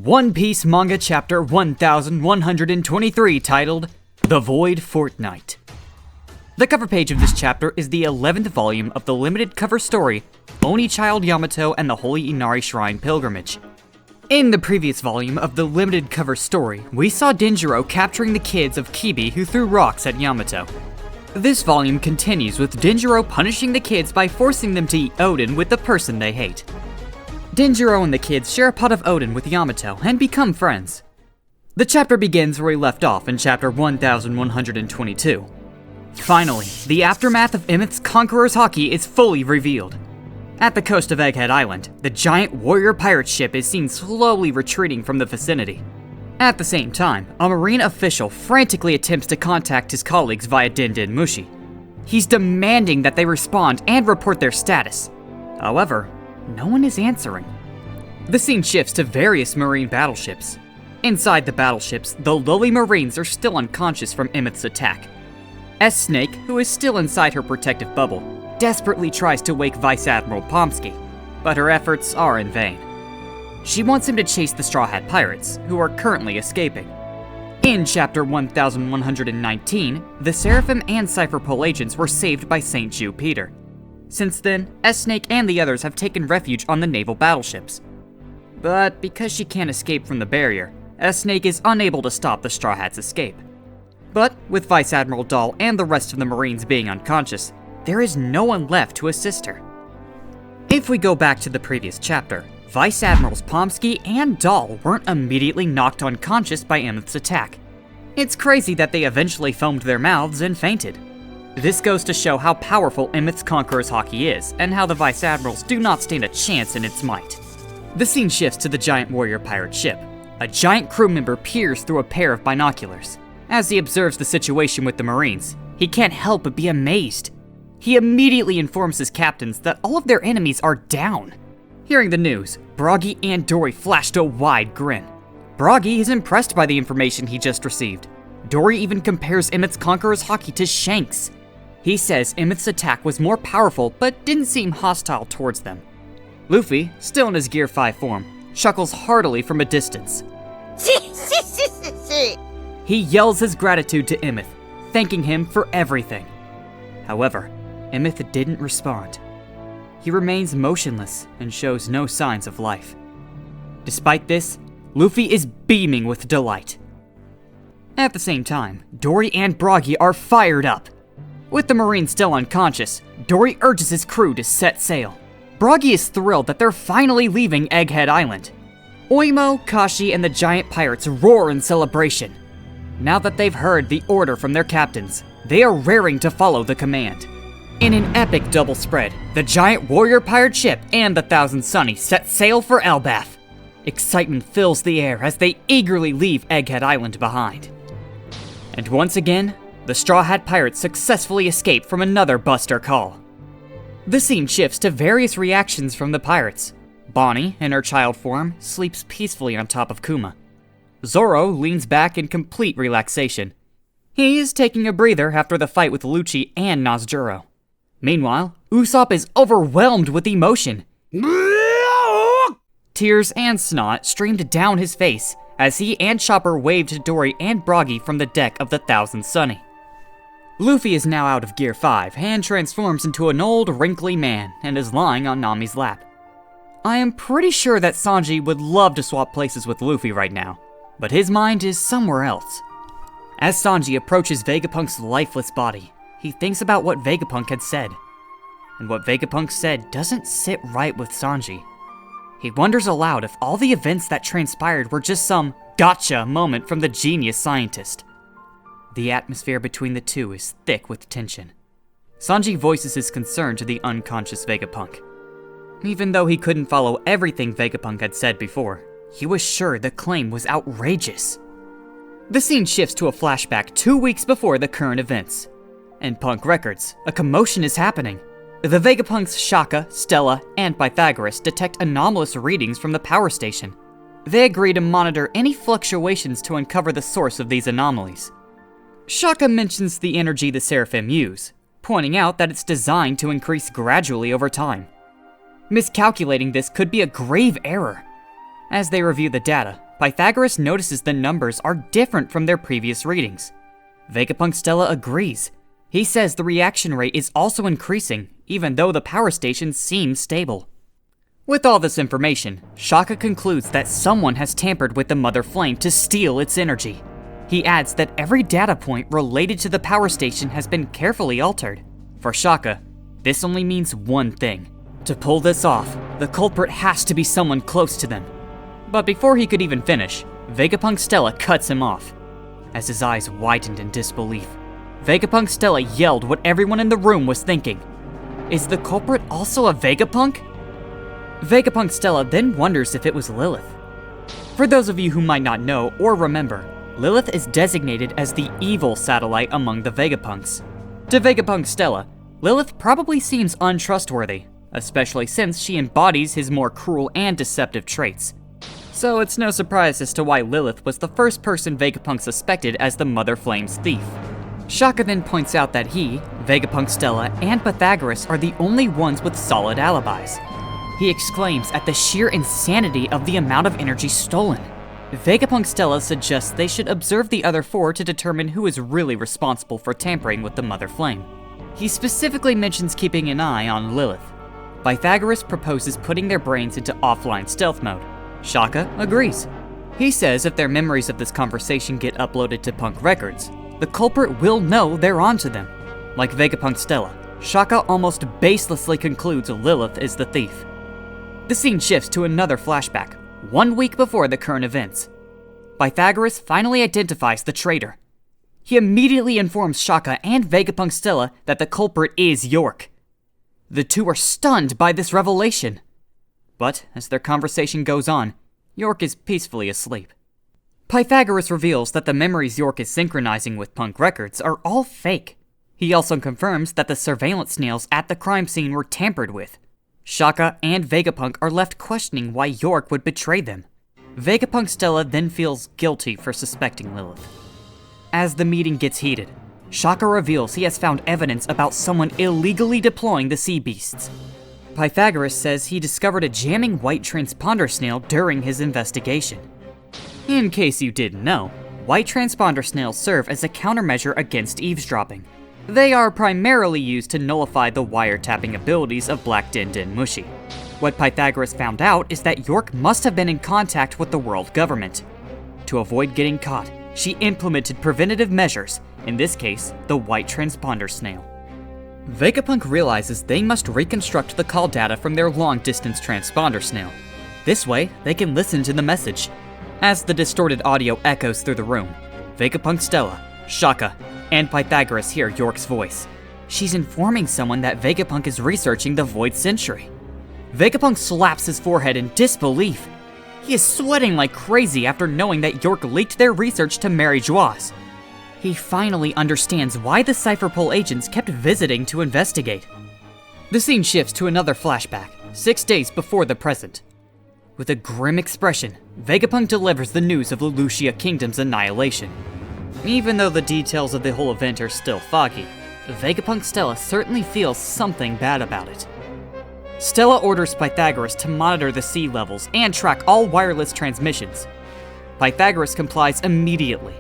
One Piece Manga Chapter 1123 titled The Void Fortnight. The cover page of this chapter is the 11th volume of the limited cover story Oni Child Yamato and the Holy Inari Shrine Pilgrimage. In the previous volume of the limited cover story, we saw Denjiro capturing the kids of Kibi who threw rocks at Yamato. This volume continues with Denjiro punishing the kids by forcing them to eat Oden with the person they hate. Denjiro and the kids share a pot of Oden with Yamato and become friends. The chapter begins where we left off in chapter 1122. Finally, the aftermath of Emeth's Conqueror's Haki is fully revealed. At the coast of Egghead Island, the giant warrior pirate ship is seen slowly retreating from the vicinity. At the same time, a marine official frantically attempts to contact his colleagues via Din Din Mushi. He's demanding that they respond and report their status. However, no one is answering. The scene shifts to various marine battleships. Inside the battleships, the lowly marines are still unconscious from Emeth's attack. S-Snake, who is still inside her protective bubble, desperately tries to wake Vice Admiral Pomsky, but her efforts are in vain. She wants him to chase the Straw Hat Pirates, who are currently escaping. In chapter 1119, the Seraphim and Cypher Pole agents were saved by St. Jew Peter. Since then, S-Snake and the others have taken refuge on the naval battleships. But because she can't escape from the barrier, S-Snake is unable to stop the Straw Hats' escape. But with Vice Admiral Dahl and the rest of the Marines being unconscious, there is no one left to assist her. If we go back to the previous chapter, Vice Admirals Pomsky and Dahl weren't immediately knocked unconscious by Emeth's attack. It's crazy that they eventually foamed their mouths and fainted. This goes to show how powerful Emeth's Conqueror's Haki is, and how the Vice Admirals do not stand a chance in its might. The scene shifts to the giant warrior pirate ship. A giant crew member peers through a pair of binoculars. As he observes the situation with the Marines, he can't help but be amazed. He immediately informs his captains that all of their enemies are down. Hearing the news, Bragi and Dory flashed a wide grin. Bragi is impressed by the information he just received. Dory even compares Emeth's Conqueror's Haki to Shanks. He says Emeth's attack was more powerful but didn't seem hostile towards them. Luffy, still in his Gear 5 form, chuckles heartily from a distance. He yells his gratitude to Emeth, thanking him for everything. However, Emeth didn't respond. He remains motionless and shows no signs of life. Despite this, Luffy is beaming with delight. At the same time, Dory and Bragi are fired up. With the Marines still unconscious, Dory urges his crew to set sail. Bragi is thrilled that they're finally leaving Egghead Island. Oimo, Kashi, and the giant pirates roar in celebration. Now that they've heard the order from their captains, they are raring to follow the command. In an epic double spread, the giant warrior pirate ship and the Thousand Sunny set sail for Elbaf. Excitement fills the air as they eagerly leave Egghead Island behind. And once again, the Straw Hat Pirates successfully escape from another Buster call. The scene shifts to various reactions from the pirates. Bonnie, in her child form, sleeps peacefully on top of Kuma. Zoro leans back in complete relaxation. He is taking a breather after the fight with Lucci and Nazjuro. Meanwhile, Usopp is overwhelmed with emotion. Tears and snot streamed down his face as he and Chopper waved to Dory and Bragi from the deck of the Thousand Sunny. Luffy is now out of Gear 5 and transforms into an old, wrinkly man and is lying on Nami's lap. I am pretty sure that Sanji would love to swap places with Luffy right now, but his mind is somewhere else. As Sanji approaches Vegapunk's lifeless body, he thinks about what Vegapunk had said. And what Vegapunk said doesn't sit right with Sanji. He wonders aloud if all the events that transpired were just some gotcha moment from the genius scientist. The atmosphere between the two is thick with tension. Sanji voices his concern to the unconscious Vegapunk. Even though he couldn't follow everything Vegapunk had said before, he was sure the claim was outrageous. The scene shifts to a flashback 2 weeks before the current events. In Punk Records, a commotion is happening. The Vegapunks Shaka, Stella, and Pythagoras detect anomalous readings from the power station. They agree to monitor any fluctuations to uncover the source of these anomalies. Shaka mentions the energy the Seraphim use, pointing out that it's designed to increase gradually over time. Miscalculating this could be a grave error. As they review the data, Pythagoras notices the numbers are different from their previous readings. Vegapunk Stella agrees. He says the reaction rate is also increasing, even though the power station seems stable. With all this information, Shaka concludes that someone has tampered with the Mother Flame to steal its energy. He adds that every data point related to the power station has been carefully altered. For Shaka, this only means one thing. To pull this off, the culprit has to be someone close to them. But before he could even finish, Vegapunk Stella cuts him off. As his eyes widened in disbelief, Vegapunk Stella yelled what everyone in the room was thinking. Is the culprit also a Vegapunk? Vegapunk Stella then wonders if it was Lilith. For those of you who might not know or remember, Lilith is designated as the evil satellite among the Vegapunks. To Vegapunk Stella, Lilith probably seems untrustworthy, especially since she embodies his more cruel and deceptive traits. So it's no surprise as to why Lilith was the first person Vegapunk suspected as the Mother Flame's thief. Shaka then points out that he, Vegapunk Stella, and Pythagoras are the only ones with solid alibis. He exclaims at the sheer insanity of the amount of energy stolen. Vegapunk Stella suggests they should observe the other four to determine who is really responsible for tampering with the Mother Flame. He specifically mentions keeping an eye on Lilith. Pythagoras proposes putting their brains into offline stealth mode. Shaka agrees. He says if their memories of this conversation get uploaded to Punk Records, the culprit will know they're onto them. Like Vegapunk Stella, Shaka almost baselessly concludes Lilith is the thief. The scene shifts to another flashback, 1 week before the current events. Pythagoras finally identifies the traitor. He immediately informs Shaka and Vegapunk Stella that the culprit is York. The two are stunned by this revelation. But as their conversation goes on, York is peacefully asleep. Pythagoras reveals that the memories York is synchronizing with Punk Records are all fake. He also confirms that the surveillance snails at the crime scene were tampered with. Shaka and Vegapunk are left questioning why York would betray them. Vegapunk Stella then feels guilty for suspecting Lilith. As the meeting gets heated, Shaka reveals he has found evidence about someone illegally deploying the sea beasts. Pythagoras says he discovered a jamming white transponder snail during his investigation. In case you didn't know, white transponder snails serve as a countermeasure against eavesdropping. They are primarily used to nullify the wiretapping abilities of Black Din Din Mushi. What Pythagoras found out is that York must have been in contact with the world government. To avoid getting caught, she implemented preventative measures, in this case, the white transponder snail. Vegapunk realizes they must reconstruct the call data from their long-distance transponder snail. This way, they can listen to the message. As the distorted audio echoes through the room, Vegapunk Stella, Shaka, and Pythagoras hear York's voice. She's informing someone that Vegapunk is researching the Void Century. Vegapunk slaps his forehead in disbelief. He is sweating like crazy after knowing that York leaked their research to Mary Joise. He finally understands why the Cypherpole agents kept visiting to investigate. The scene shifts to another flashback, 6 days before the present. With a grim expression, Vegapunk delivers the news of the Lucia Kingdom's annihilation. Even though the details of the whole event are still foggy, Vegapunk Stella certainly feels something bad about it. Stella orders Pythagoras to monitor the sea levels and track all wireless transmissions. Pythagoras complies immediately.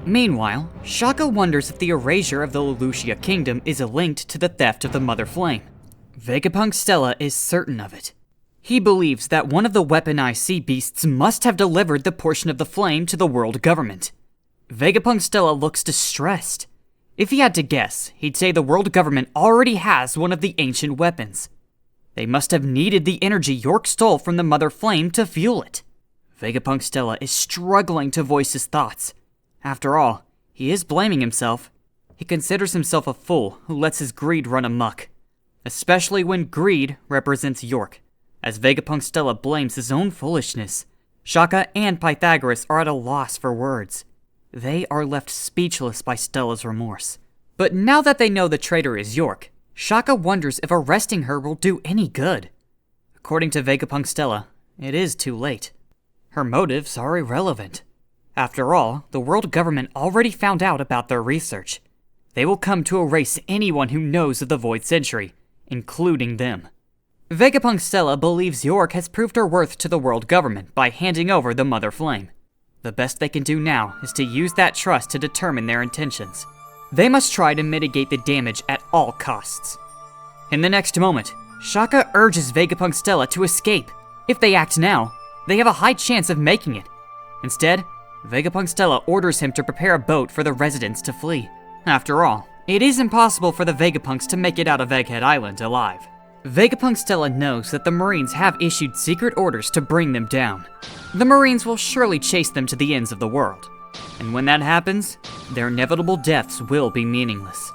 Meanwhile, Shaka wonders if the erasure of the Lucia Kingdom is linked to the theft of the Mother Flame. Vegapunk Stella is certain of it. He believes that one of the weaponized sea beasts must have delivered the portion of the flame to the world government. Vegapunk Stella looks distressed. If he had to guess, he'd say the world government already has one of the ancient weapons. They must have needed the energy York stole from the Mother Flame to fuel it. Vegapunk Stella is struggling to voice his thoughts. After all, he is blaming himself. He considers himself a fool who lets his greed run amok. Especially when greed represents York, as Vegapunk Stella blames his own foolishness. Shaka and Pythagoras are at a loss for words. They are left speechless by Stella's remorse. But now that they know the traitor is York, Shaka wonders if arresting her will do any good. According to Vegapunk Stella, it is too late. Her motives are irrelevant. After all, the world government already found out about their research. They will come to erase anyone who knows of the Void Century, including them. Vegapunk Stella believes York has proved her worth to the world government by handing over the Mother Flame. The best they can do now is to use that trust to determine their intentions. They must try to mitigate the damage at all costs. In the next moment, Shaka urges Vegapunk Stella to escape. If they act now, they have a high chance of making it. Instead, Vegapunk Stella orders him to prepare a boat for the residents to flee. After all, it is impossible for the Vegapunks to make it out of Egghead Island alive. Vegapunk Stella knows that the Marines have issued secret orders to bring them down. The Marines will surely chase them to the ends of the world. And when that happens, their inevitable deaths will be meaningless.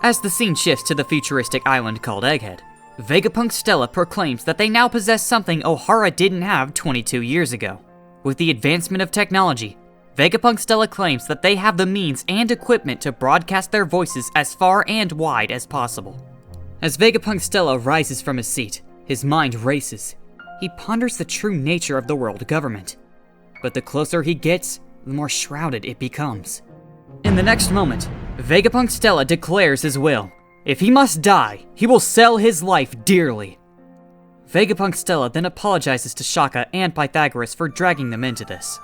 As the scene shifts to the futuristic island called Egghead, Vegapunk Stella proclaims that they now possess something Ohara didn't have 22 years ago. With the advancement of technology, Vegapunk Stella claims that they have the means and equipment to broadcast their voices as far and wide as possible. As Vegapunk Stella rises from his seat, his mind races. He ponders the true nature of the world government. But the closer he gets, the more shrouded it becomes. In the next moment, Vegapunk Stella declares his will. If he must die, he will sell his life dearly. Vegapunk Stella then apologizes to Shaka and Pythagoras for dragging them into this.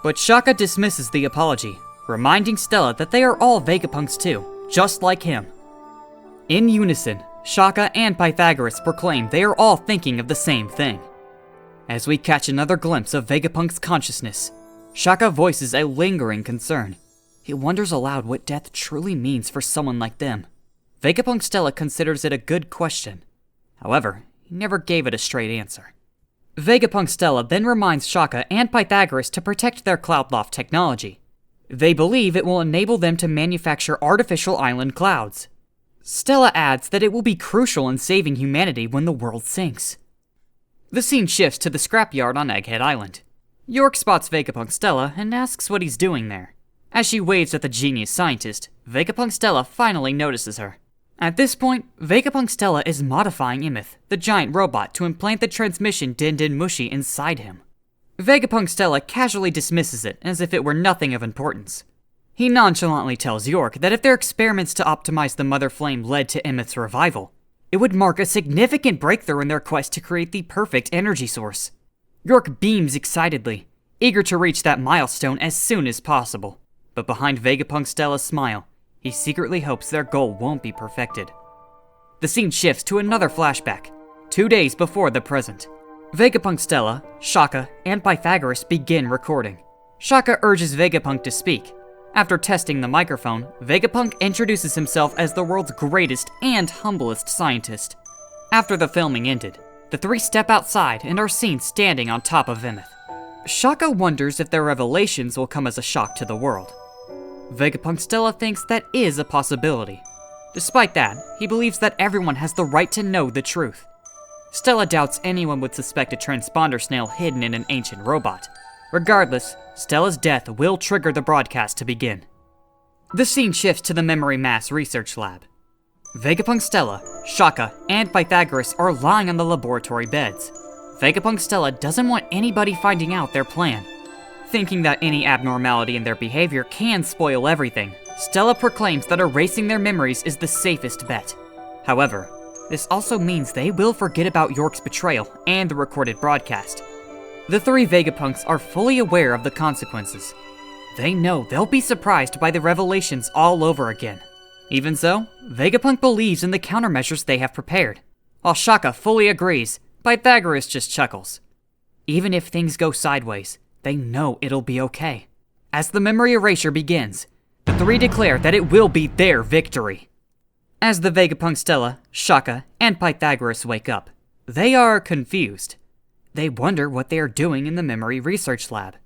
But Shaka dismisses the apology, reminding Stella that they are all Vegapunks too, just like him. In unison, Shaka and Pythagoras proclaim they are all thinking of the same thing. As we catch another glimpse of Vegapunk's consciousness, Shaka voices a lingering concern. He wonders aloud what death truly means for someone like them. Vegapunk Stella considers it a good question. However, he never gave it a straight answer. Vegapunk Stella then reminds Shaka and Pythagoras to protect their Cloudloft technology. They believe it will enable them to manufacture artificial island clouds. Stella adds that it will be crucial in saving humanity when the world sinks. The scene shifts to the scrapyard on Egghead Island. York spots Vegapunk Stella and asks what he's doing there. As she waves at the genius scientist, Vegapunk Stella finally notices her. At this point, Vegapunk Stella is modifying Emeth, the giant robot, to implant the transmission Din Din Mushi inside him. Vegapunk Stella casually dismisses it as if it were nothing of importance. He nonchalantly tells York that if their experiments to optimize the Mother Flame led to Emeth's revival, it would mark a significant breakthrough in their quest to create the perfect energy source. York beams excitedly, eager to reach that milestone as soon as possible. But behind Vegapunk Stella's smile, he secretly hopes their goal won't be perfected. The scene shifts to another flashback, 2 days before the present. Vegapunk Stella, Shaka, and Pythagoras begin recording. Shaka urges Vegapunk to speak. After testing the microphone, Vegapunk introduces himself as the world's greatest and humblest scientist. After the filming ended, the three step outside and are seen standing on top of Emeth. Shaka wonders if their revelations will come as a shock to the world. Vegapunk Stella thinks that is a possibility. Despite that, he believes that everyone has the right to know the truth. Stella doubts anyone would suspect a transponder snail hidden in an ancient robot. Regardless, Stella's death will trigger the broadcast to begin. The scene shifts to the Memory Mass Research Lab. Vegapunk Stella, Shaka, and Pythagoras are lying on the laboratory beds. Vegapunk Stella doesn't want anybody finding out their plan. Thinking that any abnormality in their behavior can spoil everything, Stella proclaims that erasing their memories is the safest bet. However, this also means they will forget about York's betrayal and the recorded broadcast. The three Vegapunks are fully aware of the consequences. They know they'll be surprised by the revelations all over again. Even so, Vegapunk believes in the countermeasures they have prepared. While Shaka fully agrees, Pythagoras just chuckles. Even if things go sideways, they know it'll be okay. As the memory erasure begins, the three declare that it will be their victory. As the Vegapunk Stella, Shaka, and Pythagoras wake up, they are confused. They wonder what they are doing in the memory research lab.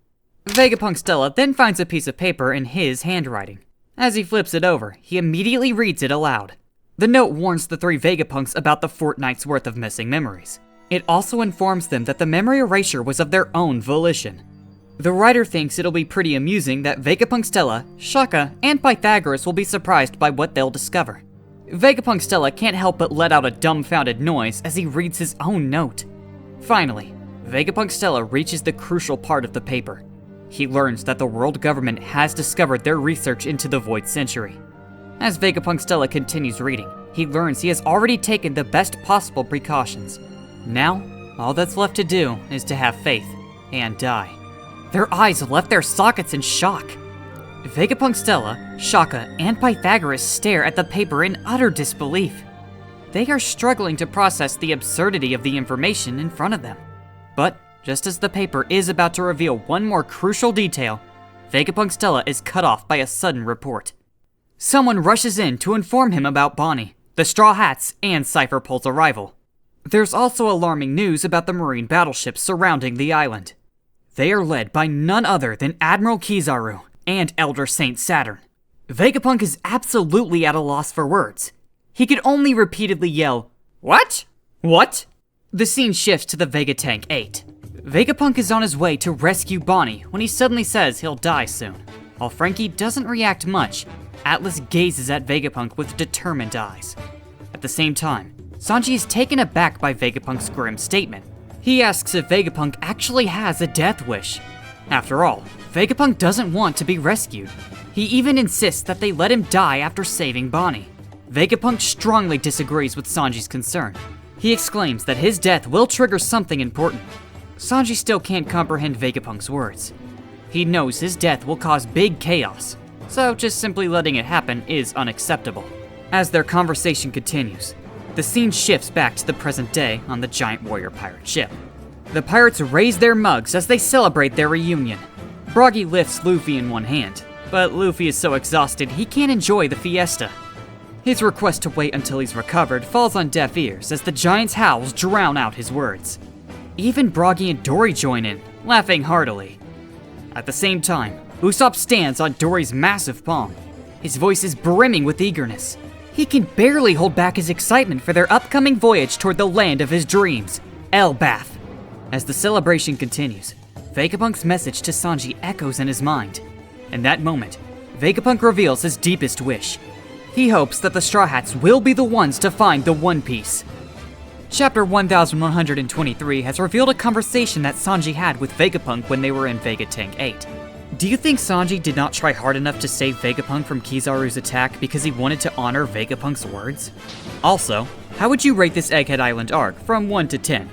Vegapunk Stella then finds a piece of paper in his handwriting. As he flips it over, he immediately reads it aloud. The note warns the three Vegapunks about the fortnight's worth of missing memories. It also informs them that the memory erasure was of their own volition. The writer thinks it'll be pretty amusing that Vegapunk Stella, Shaka, and Pythagoras will be surprised by what they'll discover. Vegapunk Stella can't help but let out a dumbfounded noise as he reads his own note. Finally, Vegapunk Stella reaches the crucial part of the paper. He learns that the world government has discovered their research into the Void Century. As Vegapunk Stella continues reading, he learns he has already taken the best possible precautions. Now, all that's left to do is to have faith and die. Their eyes left their sockets in shock. Vegapunk, Stella, Shaka, and Pythagoras stare at the paper in utter disbelief. They are struggling to process the absurdity of the information in front of them. But just as the paper is about to reveal one more crucial detail, Vegapunk Stella is cut off by a sudden report. Someone rushes in to inform him about Bonnie, the Straw Hats, and Cypher Pole's arrival. There's also alarming news about the marine battleships surrounding the island. They are led by none other than Admiral Kizaru and Elder Saint Saturn. Vegapunk is absolutely at a loss for words. He could only repeatedly yell, "What? What?" The scene shifts to the Vega Tank 8. Vegapunk is on his way to rescue Bonnie when he suddenly says he'll die soon. While Frankie doesn't react much, Atlas gazes at Vegapunk with determined eyes. At the same time, Sanji is taken aback by Vegapunk's grim statement. He asks if Vegapunk actually has a death wish. After all, Vegapunk doesn't want to be rescued. He even insists that they let him die after saving Bonnie. Vegapunk strongly disagrees with Sanji's concern. He exclaims that his death will trigger something important. Sanji still can't comprehend Vegapunk's words. He knows his death will cause big chaos, so just simply letting it happen is unacceptable. As their conversation continues, the scene shifts back to the present day on the giant warrior pirate ship. The pirates raise their mugs as they celebrate their reunion. Broggy lifts Luffy in one hand, but Luffy is so exhausted he can't enjoy the fiesta. His request to wait until he's recovered falls on deaf ears as the giant's howls drown out his words. Even Broggy and Dory join in, laughing heartily. At the same time, Usopp stands on Dory's massive palm. His voice is brimming with eagerness. He can barely hold back his excitement for their upcoming voyage toward the land of his dreams, Elbaf. As the celebration continues, Vegapunk's message to Sanji echoes in his mind. In that moment, Vegapunk reveals his deepest wish. He hopes that the Straw Hats will be the ones to find the One Piece. Chapter 1123 has revealed a conversation that Sanji had with Vegapunk when they were in Vega Tank 8. Do you think Sanji did not try hard enough to save Vegapunk from Kizaru's attack because he wanted to honor Vegapunk's words? Also, how would you rate this Egghead Island arc from 1 to 10?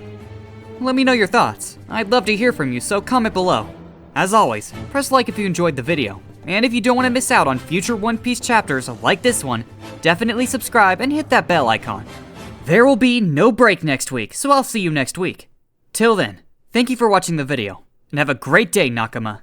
Let me know your thoughts. I'd love to hear from you, so comment below. As always, press like if you enjoyed the video. And if you don't want to miss out on future One Piece chapters like this one, definitely subscribe and hit that bell icon. There will be no break next week, so I'll see you next week. Till then, thank you for watching the video, and have a great day, Nakama.